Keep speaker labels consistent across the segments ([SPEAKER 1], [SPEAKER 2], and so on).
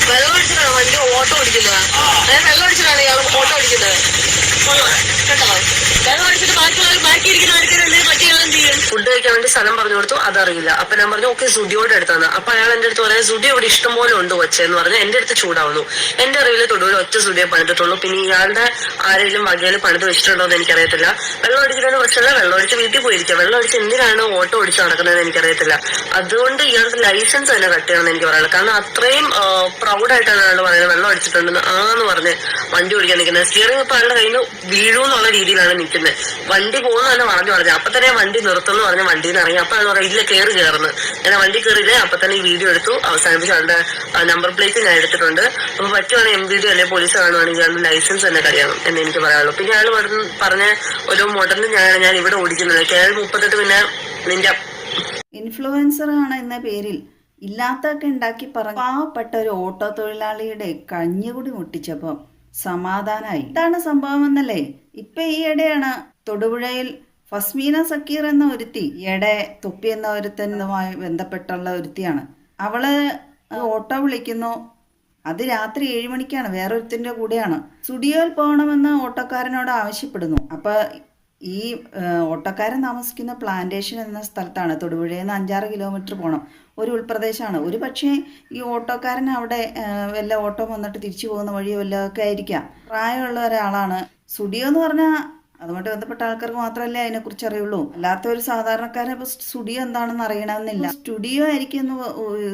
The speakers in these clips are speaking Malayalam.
[SPEAKER 1] വെള്ളം അടിച്ചിട്ടാണ് വണ്ടി ഓട്ടോ ഓടിക്കുന്നത്. വെള്ളം അടിച്ചിട്ടാണ് ഇയാൾ ഓട്ടോ ഓടിക്കുന്നത്. കേട്ടോ, വെള്ളം അടിച്ചിട്ട് ബാക്കി ഇരിക്കുന്നവർക്ക് എന്തെങ്കിലും പറ്റിയാൽ എന്ത് ചെയ്യും? ഫുഡ് കഴിക്കാൻ വേണ്ടി സ്ഥലം പറഞ്ഞു കൊടുത്തു, അതറിയില്ല. അപ്പൊ ഞാൻ പറഞ്ഞു ഓക്കെ സുഡിയോടെ അടുത്താണ്. അപ്പൊ അയാൾ എന്റെ അടുത്ത് പറയാം സുഡിയോ ഇവിടെ ഇഷ്ടം പോലെ ഉണ്ട് കൊച്ചെന്ന് പറഞ്ഞ് എന്റെ അടുത്ത് ചൂടാവുന്നു. എന്റെ അറിവില് തൊടുവിൽ ഒറ്റ സുഡിയോ പണിതിട്ടുള്ളൂ. പിന്നെ ഇയാളുടെ ആരെങ്കിലും വകയിൽ പണിത് വെച്ചിട്ടുണ്ടോ എന്ന് എനിക്കറിയത്തില്ല. വെള്ളം അടിക്കുന്നതിന് പ്രശ്നമല്ല, വെള്ളം അടിച്ച് വീട്ടിൽ പോയിരിക്കാം. വെള്ളം അടിച്ച് എന്തിനാണ് ഓട്ടോ ഓടിച്ച് നടക്കുന്നതെന്ന് എനിക്കറിയത്തില്ല. അതുകൊണ്ട് ഇയാളുടെ ലൈസൻസ് തന്നെ കട്ട് ചെയ്യണമെന്ന് എനിക്ക് പറയാനുള്ളത്. കാരണം അത്രയും പ്രൗഡായിട്ടാണ് അയാൾ പറയുന്നത് വെള്ളം അടിച്ചിട്ടുണ്ടെന്ന് ആന്ന് പറഞ്ഞ് വണ്ടി ഓടിക്കാൻ നിൽക്കുന്നത്. സ്റ്റിയറിംഗ് ഇപ്പൊ അയാളുടെ കയ്യിൽ നിന്ന് വീഴൂന്നുള്ള രീതിയിലാണ് നിൽക്കുന്നത്. വണ്ടി പോകുന്ന തന്നെ പറഞ്ഞു അപ്പൊ തന്നെ വണ്ടി നിർത്തുന്നു പറഞ്ഞ വണ്ടിയിൽ നിന്ന് ഇറങ്ങി. അപ്പൊ അയാൾ പറയാം ഇല്ല കയറുന്നു. ഞാൻ വണ്ടി കയറിയില്ലേ അപ്പൊ തന്നെ ഈ വീഡിയോ എടുത്തു അവസാനിപ്പിച്ച് അവളുടെ നമ്പർ പ്ലേറ്റ് ഞാൻ എടുത്തിട്ടുണ്ട്. അപ്പൊ പറ്റുവാണെങ്കിൽ MVD അല്ലെ പോലീസ് കാണുവാണെങ്കിൽ അയാളുടെ ലൈസൻസ് തന്നെ കഴിയണം എന്ന് എനിക്ക് പറയാനുള്ളൂ. പിന്നെ അയാൾ പറഞ്ഞ ഒരു മോഡലിന് ഞാൻ ഇവിടെ ഓടിക്കുന്നത് KL38. പിന്നെ നിന്റെ
[SPEAKER 2] ഇൻഫ്ലുവൻസർ ആണ് എന്ന പേരിൽ ഇല്ലാത്തൊക്കെ ഉണ്ടാക്കി പറഞ്ഞ പാവപ്പെട്ട ഒരു ഓട്ടോ തൊഴിലാളിയുടെ കഞ്ഞുകൂടി മുട്ടിച്ചപ്പോ സമാധാനായി. ഇതാണ് സംഭവം എന്നല്ലേ. ഇപ്പൊ ഈയിടെയാണ് തൊടുപുഴയിൽ ഫസ്മീന സക്കീർ എന്ന ഒരുത്തി, ഈയിടെ തൊപ്പി എന്ന ഒരുത്തനുമായി ബന്ധപ്പെട്ടുള്ള ഒരുത്തിയാണ്. അവള് ഓട്ടോ വിളിക്കുന്നു. അത് രാത്രി 7 മണിക്കാണ്. വേറൊരുത്തിന്റെ കൂടെയാണ്. സ്റ്റുഡിയോയിൽ പോകണമെന്ന് ഓട്ടോക്കാരനോട് ആവശ്യപ്പെടുന്നു. അപ്പൊ ഈ ഓട്ടോക്കാരൻ താമസിക്കുന്ന പ്ലാന്റേഷൻ എന്ന സ്ഥലത്താണ്. തൊടുപുഴയിൽ നിന്ന് 5-6 കിലോമീറ്റർ പോകണം. ഒരു ഉൾപ്രദേശമാണ്. ഒരു പക്ഷേ ഈ ഓട്ടോക്കാരൻ അവിടെ വല്ല ഓട്ടോ വന്നിട്ട് തിരിച്ചു പോകുന്ന വഴിയോ വല്ലതൊക്കെ ആയിരിക്കാം. പ്രായമുള്ള ഒരാളാണ്. സ്റ്റുഡിയോ എന്ന് പറഞ്ഞാൽ അതുമായിട്ട് ബന്ധപ്പെട്ട ആൾക്കാർക്ക് മാത്രമല്ലേ അതിനെക്കുറിച്ച് അറിയുള്ളൂ. അല്ലാത്ത ഒരു സാധാരണക്കാരൻ ഇപ്പോൾ സ്റ്റുഡിയോ എന്താണെന്ന് അറിയണമെന്നില്ല. സ്റ്റുഡിയോ ആയിരിക്കും എന്ന്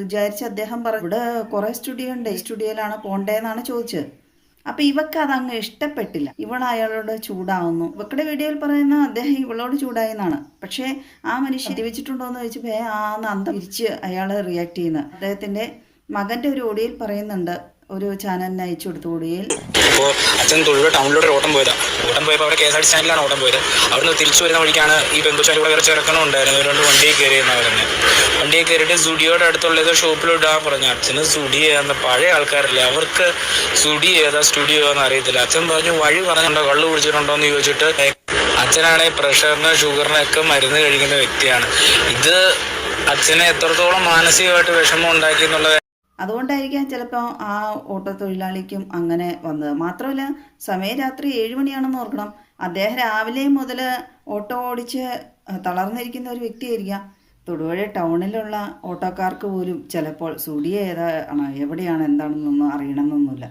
[SPEAKER 2] വിചാരിച്ച് അദ്ദേഹം പറഞ്ഞു ഇവിടെ കുറെ സ്റ്റുഡിയോ ഉണ്ട്, ഈ സ്റ്റുഡിയോയിലാണ് പോണ്ടേന്നാണ് ചോദിച്ചത്. അപ്പൊ ഇവക്ക് അതങ്ങ് ഇഷ്ടപ്പെട്ടില്ല. ഇവൾ അയാളോട് ചൂടാവുന്നു. ഇവക്കടെ വീഡിയോയിൽ പറയുന്ന അദ്ദേഹം ഇവളോട് ചൂടായി എന്നാണ്. പക്ഷേ ആ മനുഷ്യൻ വെച്ചിട്ടുണ്ടോ എന്ന് ചോദിച്ചപ്പോ അന്തം തിരിച്ച് അയാൾ റിയാക്ട് ചെയ്യുന്നത്. അദ്ദേഹത്തിന്റെ മകന്റെ ഒരു ഓഡിയോയിൽ പറയുന്നുണ്ട്, ഒരു ചാനലിന് അയച്ചു കൊടുത്തു ഓഡിയോയിൽ.
[SPEAKER 3] ഇപ്പോൾ അച്ഛൻ തൊഴിൽ ടൗണിലോട്ട് ഓട്ടം പോയതാണ്. ഓട്ടം പോയപ്പോൾ അവിടെ KSRTC സ്റ്റാൻഡിലാണ് ഓട്ടം പോയത്. അവിടുന്ന് തിരിച്ചു വരുന്ന വഴിക്കാണ് ഈ ബന്ധുശാലി കൂടെ കുറച്ച് ഇറക്കണമുണ്ടായിരുന്നു. അതുകൊണ്ട് വണ്ടിയിൽ കയറിയെന്നാണ് പറഞ്ഞത്. വണ്ടിയിൽ കയറിയിട്ട് സ്റ്റുഡിയോയുടെ അടുത്തുള്ള ഏതോ ഷോപ്പിലിടാൻ പറഞ്ഞു. അച്ഛന് സ്റ്റുഡിയോ ഏതാ, പഴയ ആൾക്കാരല്ലേ, അവർക്ക് സ്റ്റുഡിയോ ഏതാ സ്റ്റുഡിയോ എന്ന് അറിയത്തില്ല. അച്ഛൻ പറഞ്ഞു വഴി പറഞ്ഞിട്ടുണ്ടോ, കള്ളു കുടിച്ചിട്ടുണ്ടോ എന്ന് ചോദിച്ചിട്ട് അച്ഛനാണെങ്കിൽ പ്രഷറിന് ഷുഗറിനൊക്കെ മരുന്ന് കഴിക്കുന്ന വ്യക്തിയാണ്. ഇത് അച്ഛനെ എത്രത്തോളം മാനസികമായിട്ട് വിഷമം ഉണ്ടാക്കി എന്നുള്ളത്.
[SPEAKER 2] അതുകൊണ്ടായിരിക്കാം ചിലപ്പോൾ ആ ഓട്ടോ തൊഴിലാളിക്കും അങ്ങനെ വന്നത്. മാത്രമല്ല സമയം രാത്രി 7 മണിയാണെന്ന് ഓർക്കണം. അദ്ദേഹം രാവിലെ മുതൽ ഓട്ടോ ഓടിച്ച് തളർന്നിരിക്കുന്ന ഒരു വ്യക്തിയായിരിക്കാം. തൊടുപുഴ ടൗണിലുള്ള ഓട്ടോക്കാർക്ക് പോലും ചിലപ്പോൾ സ്റ്റുഡിയോ ഏതാണ്, എവിടെയാണ്, എന്താണെന്നൊന്നും അറിയണമെന്നൊന്നുമില്ല.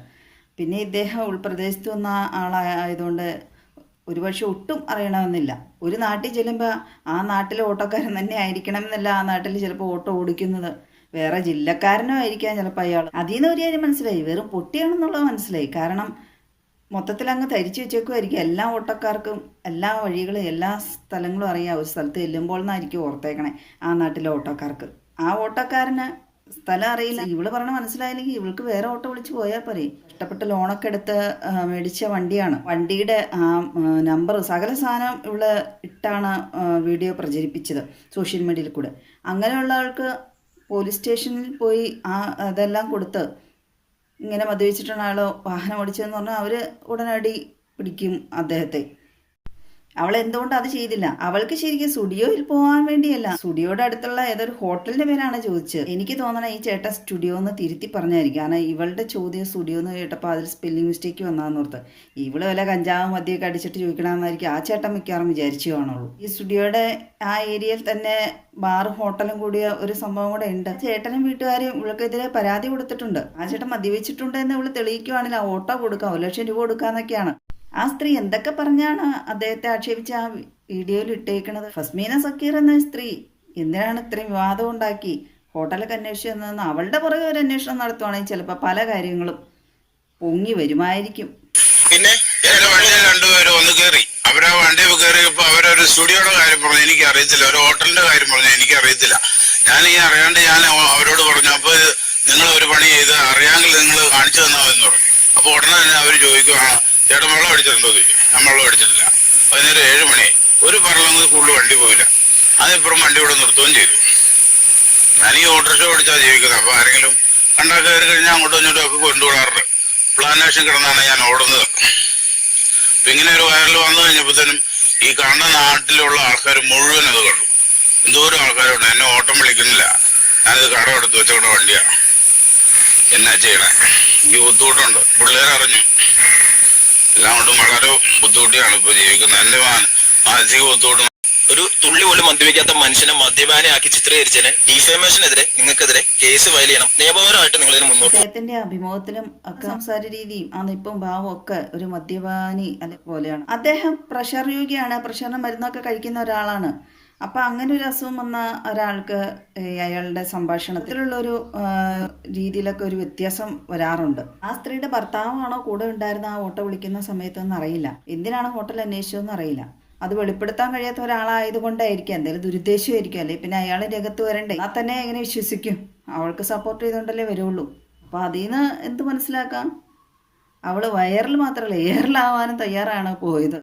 [SPEAKER 2] പിന്നെ ഇദ്ദേഹം ഉൾപ്രദേശത്ത് വന്ന ആളായതുകൊണ്ട് ഒരുപക്ഷെ ഒട്ടും അറിയണമെന്നില്ല. ഒരു നാട്ടിൽ ചെല്ലുമ്പോൾ ആ നാട്ടിലെ ഓട്ടോക്കാരൻ തന്നെ ആയിരിക്കണം എന്നല്ല ആ നാട്ടിൽ ചിലപ്പോൾ ഓട്ടോ ഓടിക്കുന്നത്. വേറെ ജില്ലക്കാരനോ ആയിരിക്കാം ചിലപ്പോൾ അയാൾ. അതിൽ നിന്ന് ഒരു കാര്യം മനസ്സിലായി, വെറും പൊട്ടിയാണെന്നുള്ളത് മനസ്സിലായി. കാരണം മൊത്തത്തിൽ അങ്ങ് ധരിച്ചു വെച്ചേക്കുമായിരിക്കും. എല്ലാ ഓട്ടോക്കാർക്കും എല്ലാ വഴികളും എല്ലാ സ്ഥലങ്ങളും അറിയാം. ഒരു സ്ഥലത്ത് ചെല്ലുമ്പോൾ എന്നായിരിക്കും ഓർത്തേക്കണേ ആ നാട്ടിലെ ഓട്ടോക്കാർക്ക്. ആ ഓട്ടോക്കാരന് സ്ഥലം അറിയില്ല. ഇവള് പറഞ്ഞ മനസ്സിലായില്ലെങ്കിൽ ഇവൾക്ക് വേറെ ഓട്ടോ വിളിച്ച് പോയാൽ പോരെ. ഇഷ്ടപ്പെട്ട ലോണൊക്കെ എടുത്ത് മേടിച്ച വണ്ടിയാണ്. വണ്ടിയുടെ നമ്പർ സകല സാധനം ഇവള് ഇട്ടാണ് വീഡിയോ പ്രചരിപ്പിച്ചത് സോഷ്യൽ മീഡിയയിൽ കൂടെ. അങ്ങനെയുള്ള ആൾക്ക് പോലീസ് സ്റ്റേഷനിൽ പോയി അതെല്ലാം കൊടുത്ത് ഇങ്ങനെ മദ്യപിച്ചിട്ടാണ് അയാൾ വാഹനം ഓടിച്ചതെന്ന് പറഞ്ഞാൽ അവർ ഉടനടി പിടിക്കും അദ്ദേഹത്തെ. അവൾ എന്തുകൊണ്ട് അത് ചെയ്തില്ല? അവൾക്ക് ശരിക്കും സ്റ്റുഡിയോയിൽ പോകാൻ വേണ്ടിയല്ല, സ്റ്റുഡിയോയുടെ അടുത്തുള്ള ഏതൊരു ഹോട്ടലിന്റെ പേരാണ് ചോദിച്ചത്. എനിക്ക് തോന്നണം ഈ ചേട്ടൻ സ്റ്റുഡിയോ എന്ന് തിരുത്തി പറഞ്ഞായിരിക്കും. കാരണം ഇവളുടെ ചോദ്യം സ്റ്റുഡിയോ എന്ന് കേട്ടപ്പോൾ അതിൽ സ്പെല്ലിംഗ് മിസ്റ്റേക്ക് വന്നാന്നോർത്ത് ഇവള് വല്ല കഞ്ചാവും മദ്യമൊക്കെ അടിച്ചിട്ട് ചോദിക്കണമെന്നായിരിക്കും ആ ചേട്ടൻ മിക്കവാറും വിചാരിച്ചു കാണുള്ളൂ. ഈ സ്റ്റുഡിയോയുടെ ആ ഏരിയയിൽ തന്നെ ബാറും ഹോട്ടലും കൂടിയ ഒരു സംഭവം കൂടെ ഉണ്ട്. ചേട്ടനും വീട്ടുകാരും ഇവൾക്കെതിരെ പരാതി കൊടുത്തിട്ടുണ്ട്. ആ ചേട്ടൻ മദ്യപിച്ചിട്ടുണ്ട് എന്ന് ഇവള് തെളിയിക്കുവാണെങ്കിൽ ആ ഓട്ടോ കൊടുക്കാം, 1 ലക്ഷം രൂപ കൊടുക്കാന്നൊക്കെയാണ്. ആ സ്ത്രീ എന്തൊക്കെ പറഞ്ഞാണ് അദ്ദേഹത്തെ ആക്ഷേപിച്ച് ആ വീഡിയോയിൽ ഇട്ടേക്കണത്. ഫസ്മീന സക്കീർ എന്ന സ്ത്രീ എന്തിനാണ് ഇത്രയും വിവാദം ഉണ്ടാക്കി ഹോട്ടലൊക്കെ അന്വേഷിച്ചതെന്ന് അവളുടെ പുറകെ ഒരു അന്വേഷണം നടത്തുവാണെങ്കിൽ ചിലപ്പോൾ പല കാര്യങ്ങളും പൊങ്ങി വരുമായിരിക്കും.
[SPEAKER 4] പിന്നെ രണ്ടുപേരും ഒന്ന് കയറി, അവരാ വണ്ടി കയറിയപ്പോ അവരൊരു സ്റ്റുഡിയോയുടെ കാര്യം പറഞ്ഞു, എനിക്ക് അറിയത്തില്ല. ഒരു ഹോട്ടലിന്റെ കാര്യം പറഞ്ഞു, എനിക്ക് അറിയത്തില്ല. ഞാൻ അറിയാണ്ട് ഞാൻ അവരോട് പറഞ്ഞു, അപ്പൊ നിങ്ങൾ ഒരു പണി ചെയ്ത് അറിയാമെങ്കിൽ നിങ്ങൾ കാണിച്ചു തന്നാൽ എന്ന് പറഞ്ഞു. അപ്പൊ ഉടനെ തന്നെ അവർ ചോദിക്കുവാണ് ചേട്ടൻ വെള്ളം അടിച്ചിട്ടുണ്ടോ ചോദിക്കും. ഞാൻ വെള്ളം അടിച്ചിട്ടില്ല. വൈകുന്നേരം 7 മണി, ഒരു പറളങ്ങ് കൂടുതൽ വണ്ടി പോയില്ല. അതിപ്പുറം വണ്ടി ഇവിടെ നിർത്തുകയും ചെയ്തു. ഞാൻ ഈ ഓട്ടോറിക്ഷ ഓടിച്ചാണ് ജീവിക്കുന്നത്. അപ്പൊ ആരെങ്കിലും കണ്ടാ കയറി കഴിഞ്ഞാൽ അങ്ങോട്ടും ഇങ്ങോട്ടും ഒക്കെ കൊണ്ടുവിടാറുണ്ട്. പ്ലാന്റേഷൻ കിടന്നാണ് ഞാൻ ഓടുന്നത്. അപ്പൊ ഇങ്ങനെ ഒരു വയറിൽ വന്നു കഴിഞ്ഞപ്പോഴത്തേനും ഈ കണ്ട നാട്ടിലുള്ള ആൾക്കാർ മുഴുവൻ അത് കണ്ടു. എന്തോരം ആൾക്കാരുണ്ട്. എന്നെ ഓട്ടം വിളിക്കുന്നില്ല, ഞാനിത് കടം എടുത്ത് വെച്ചോണ്ട വണ്ടിയാണ്. എന്നാ ചെയ്യണേ? എനിക്ക് ബുദ്ധിമുട്ടുണ്ട്. പിള്ളേരറിഞ്ഞു. എല്ലാം കൊണ്ടും വളരെ ബുദ്ധിമുട്ടിയാണ് ഇപ്പൊ ജീവിക്കുന്നത്. എന്റെ മാനസിക ബുദ്ധിമുട്ട്.
[SPEAKER 5] ഒരു തുള്ളി പോലും മദ്യപിക്കാത്ത മനുഷ്യനെ മദ്യപാനിയാക്കി ചിത്രീകരിച്ചതിന് ഡിഫേമേഷനെതിരെ നിങ്ങൾക്കെതിരെ കേസ് ഫയൽ ചെയ്യണം. നിയമപരമായിട്ട് നിങ്ങൾ ഇതിന് മുന്നോട്ട്
[SPEAKER 2] അദ്ദേഹത്തിന്റെ അഭിമുഖത്തിലും ഒക്കെ സംസാര രീതിയും ആ നിപ്പും ഭാവവും ഒക്കെ ഒരു മദ്യപാനി പോലെയാണ്. അദ്ദേഹം പ്രഷർ രോഗിയാണ്, പ്രഷറിന് മരുന്നൊക്കെ കഴിക്കുന്ന ഒരാളാണ്. അപ്പം അങ്ങനെ ഒരു അസുഖം വന്ന ഒരാൾക്ക് അയാളുടെ സംഭാഷണത്തിലുള്ളൊരു രീതിയിലൊക്കെ ഒരു വ്യത്യാസം വരാറുണ്ട്. ആ സ്ത്രീയുടെ ഭർത്താവാണോ കൂടെ ഉണ്ടായിരുന്ന ആ ഓട്ടോ വിളിക്കുന്ന സമയത്തൊന്നും അറിയില്ല. എന്തിനാണ് ഹോട്ടൽ അന്വേഷിച്ചതെന്ന് അറിയില്ല. അത് വെളിപ്പെടുത്താൻ കഴിയാത്ത ഒരാളായതുകൊണ്ടായിരിക്കും, എന്തെങ്കിലും ദുരുദ്ദേശമായിരിക്കും. അല്ലെ പിന്നെ അയാൾ രംഗത്ത് വരണ്ടേ, എന്നാൽ തന്നെ എങ്ങനെ വിശ്വസിക്കും? അവൾക്ക് സപ്പോർട്ട് ചെയ്തുകൊണ്ടല്ലേ വരുള്ളൂ. അപ്പോൾ അതിൽ നിന്ന് എന്ത് മനസ്സിലാക്കാം? അവൾ വയറിൽ മാത്രമല്ല എയറിലാവാനും തയ്യാറാണ് പോയത്.